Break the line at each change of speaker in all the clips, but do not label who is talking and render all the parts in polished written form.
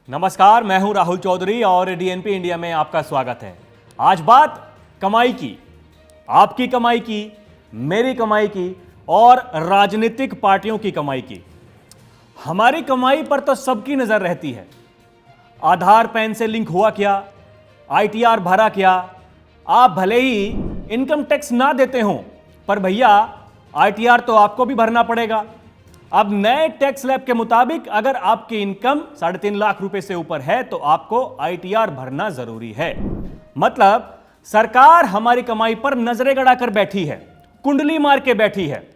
नमस्कार, मैं हूं राहुल चौधरी और डीएनपी इंडिया में आपका स्वागत है। आज बात कमाई की, आपकी कमाई की, मेरी कमाई की और राजनीतिक पार्टियों की कमाई की। हमारी कमाई पर तो सबकी नजर रहती है। आधार पैन से लिंक हुआ क्या, आईटीआर भरा क्या। आप भले ही इनकम टैक्स ना देते हो, पर भैया आईटीआर तो आपको भी भरना पड़ेगा। अब नए टैक्स स्लैब के मुताबिक अगर आपकी इनकम 3.5 लाख रुपए से ऊपर है तो आपको आईटीआर भरना जरूरी है। मतलब सरकार हमारी कमाई पर नजरें गड़ाकर बैठी है, कुंडली मार के बैठी है।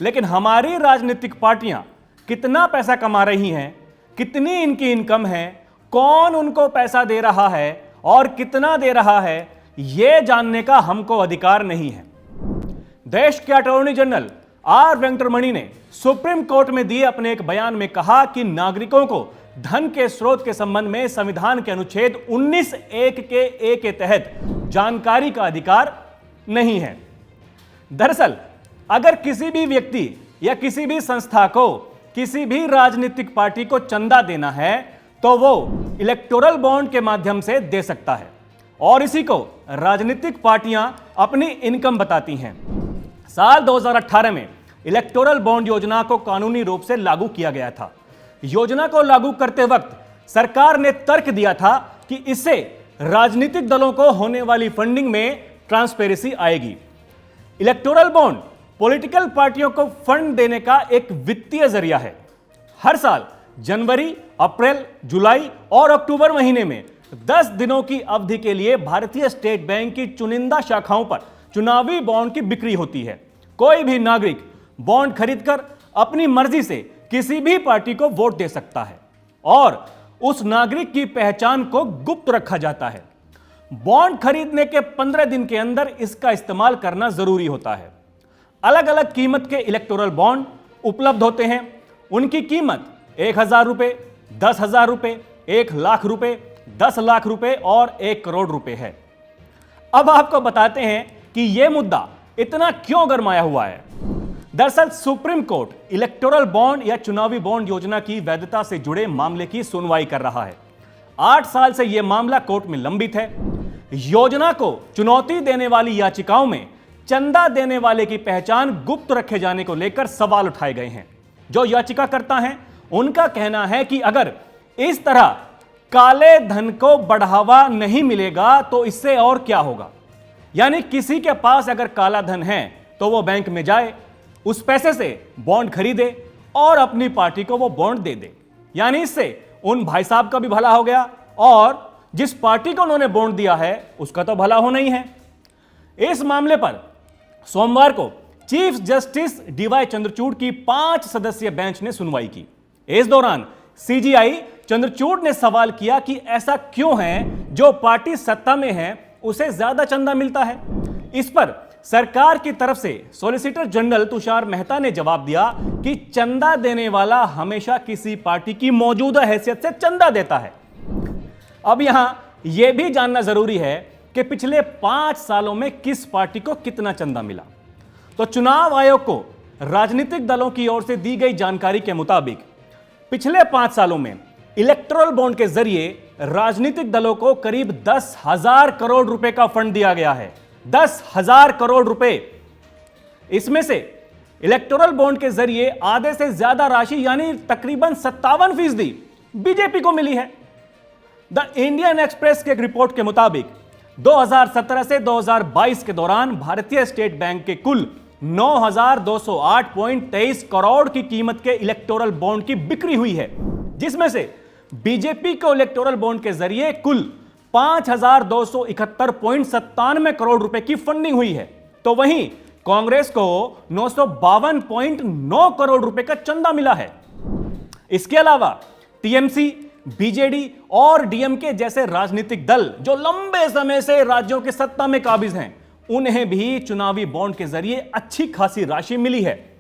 लेकिन हमारी राजनीतिक पार्टियां कितना पैसा कमा रही हैं, कितनी इनकी इनकम है, कौन उनको पैसा दे रहा है और कितना दे रहा है, यह जानने का हमको अधिकार नहीं है। देश के अटॉर्नी जनरल आर वेंकटरमणि ने सुप्रीम कोर्ट में दिए अपने एक बयान में कहा कि नागरिकों को धन के स्रोत के संबंध में संविधान के अनुच्छेद 19(1) के ए के तहत जानकारी का अधिकार नहीं है। दरअसल अगर किसी भी व्यक्ति या किसी भी संस्था को किसी भी राजनीतिक पार्टी को चंदा देना है तो वो इलेक्टोरल बॉन्ड के माध्यम से दे सकता है और इसी को राजनीतिक पार्टियां अपनी इनकम बताती हैं। साल 2018 में इलेक्टोरल बॉन्ड योजना को कानूनी रूप से लागू किया गया था। योजना को लागू करते वक्त सरकार ने तर्क दिया था कि इससे राजनीतिक दलों को होने वाली फंडिंग में ट्रांसपेरेंसी आएगी। इलेक्टोरल बॉन्ड पॉलिटिकल पार्टियों को फंड देने का एक वित्तीय जरिया है। हर साल जनवरी, अप्रैल, जुलाई और अक्टूबर महीने में 10 दिनों की अवधि के लिए भारतीय स्टेट बैंक की चुनिंदा शाखाओं पर चुनावी बॉन्ड की बिक्री होती है। कोई भी नागरिक बॉन्ड खरीदकर अपनी मर्जी से किसी भी पार्टी को वोट दे सकता है और उस नागरिक की पहचान को गुप्त रखा जाता है। बॉन्ड खरीदने के 15 दिन के अंदर इसका इस्तेमाल करना जरूरी होता है। अलग अलग कीमत के इलेक्टोरल बॉन्ड उपलब्ध होते हैं। उनकी कीमत 1,000 रुपए, 10,000 रुपए, 1 लाख रुपए, 10 लाख रुपए और 1 करोड़ रुपए है। अब आपको बताते हैं कि यह मुद्दा इतना क्यों गरमाया हुआ है। दरअसल सुप्रीम कोर्ट इलेक्टोरल बॉन्ड या चुनावी बॉन्ड योजना की वैधता से जुड़े मामले की सुनवाई कर रहा है। 8 साल से यह मामला कोर्ट में लंबित है। योजना को चुनौती देने वाली याचिकाओं में चंदा देने वाले की पहचान गुप्त रखे जाने को लेकर सवाल उठाए गए हैं। जो याचिकाकर्ता हैं उनका कहना है कि अगर इस तरह काले धन को बढ़ावा नहीं मिलेगा तो इससे और क्या होगा। यानी किसी के पास अगर काला धन है तो वो बैंक में जाए, उस पैसे से बॉन्ड खरीदे और अपनी पार्टी को वो बॉन्ड दे दे। यानी इससे उन भाई साहब का भी भला हो गया और जिस पार्टी को उन्होंने बॉन्ड दिया है उसका तो भला होना ही है। इस मामले पर सोमवार को चीफ जस्टिस डीवाई चंद्रचूड़ की 5 सदस्यीय बेंच ने सुनवाई की। इस दौरान सीजीआई चंद्रचूड़ ने सवाल किया कि ऐसा क्यों है जो पार्टी सत्ता में है उसे ज्यादा चंदा मिलता है। इस पर सरकार की तरफ से सॉलिसिटर जनरल तुषार मेहता ने जवाब दिया कि चंदा देने वाला हमेशा किसी पार्टी की मौजूदा हैसियत से चंदा देता है। अब यहां यह भी जानना जरूरी है कि पिछले 5 सालों में किस पार्टी को कितना चंदा मिला। तो चुनाव आयोग को राजनीतिक दलों की ओर से दी गई जानकारी के मुताबिक पिछले 5 सालों में इलेक्टोरल बॉन्ड के जरिए राजनीतिक दलों को करीब 10,000 करोड़ रुपए का फंड दिया गया है। 10,000 करोड़ रुपए। इसमें से इलेक्टोरल बॉन्ड के जरिए आधे से ज्यादा राशि यानी तकरीबन 57% बीजेपी को मिली है। द इंडियन एक्सप्रेस के एक रिपोर्ट के मुताबिक 2017 से 2022 के दौरान भारतीय स्टेट बैंक के कुल 9,208.23 करोड़ की कीमत के इलेक्टोरल बॉन्ड की बिक्री हुई है, जिसमें से बीजेपी को इलेक्टोरल बॉन्ड के जरिए कुल 5,271.97 करोड़ रुपए की फंडिंग हुई है। तो वहीं कांग्रेस को 952.9 करोड़ रुपए का चंदा मिला है। इसके अलावा टीएमसी, बीजेडी और डीएमके जैसे राजनीतिक दल जो लंबे समय से राज्यों की सत्ता में काबिज हैं, उन्हें भी चुनावी बॉन्ड के जरिए अच्छी खासी राशि मिली है।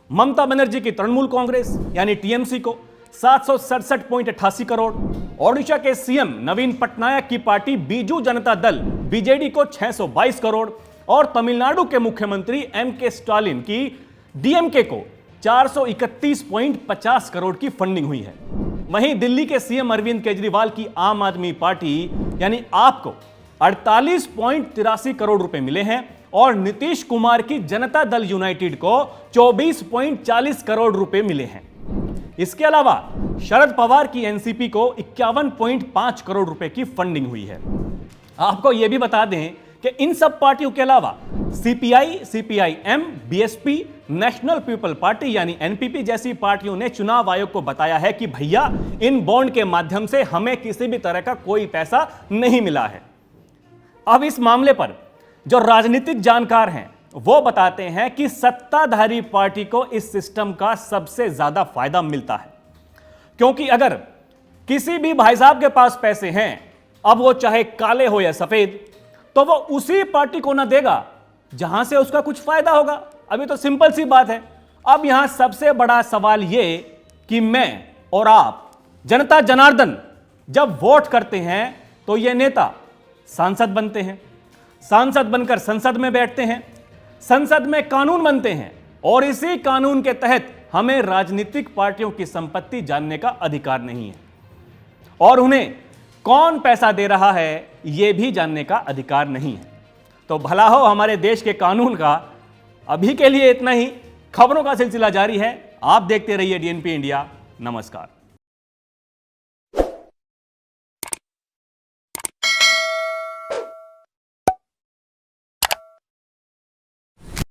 ममता बनर्जी की तृणमूल कांग्रेस यानी टीएमसी को 767.88 करोड़, ओडिशा के सीएम नवीन पटनायक की पार्टी बीजू जनता दल बीजेडी को 622 करोड़ और तमिलनाडु के मुख्यमंत्री एमके स्टालिन की डीएमके को 431.50 करोड़ की फंडिंग हुई है। वहीं दिल्ली के सीएम अरविंद केजरीवाल की आम आदमी पार्टी यानी आपको 48.83 करोड़ रुपए मिले हैं और नीतीश कुमार की जनता दल यूनाइटेड को 24.40 करोड़ रुपए मिले हैं। इसके अलावा शरद पवार की एनसीपी को 51.5 करोड़ रुपए की फंडिंग हुई है। आपको यह भी बता दें कि इन सब पार्टियों के अलावा CPI, CPIM, BSP, national people party यानी एनपीपी जैसी पार्टियों ने चुनाव आयोग को बताया है कि भैया इन बॉन्ड के माध्यम से हमें किसी भी तरह का कोई पैसा नहीं मिला है। अब इस मामले पर जो राजनीतिक जानकार हैं वो बताते हैं कि सत्ताधारी पार्टी को इस सिस्टम का सबसे ज्यादा फायदा मिलता है, क्योंकि अगर किसी भी भाई साहब के पास पैसे हैं, अब वो चाहे काले हो या सफेद, तो वो उसी पार्टी को ना देगा जहां से उसका कुछ फायदा होगा। अभी तो सिंपल सी बात है। अब यहां सबसे बड़ा सवाल यह कि मैं और आप जनता जनार्दन जब वोट करते हैं तो ये नेता सांसद बनते हैं, सांसद बनकर संसद में बैठते हैं, संसद में कानून बनते हैं और इसी कानून के तहत हमें राजनीतिक पार्टियों की संपत्ति जानने का अधिकार नहीं है और उन्हें कौन पैसा दे रहा है यह भी जानने का अधिकार नहीं है। तो भला हो हमारे देश के कानून का। अभी के लिए इतना ही। खबरों का सिलसिला जारी है। आप देखते रहिए डीएनपी इंडिया। नमस्कार।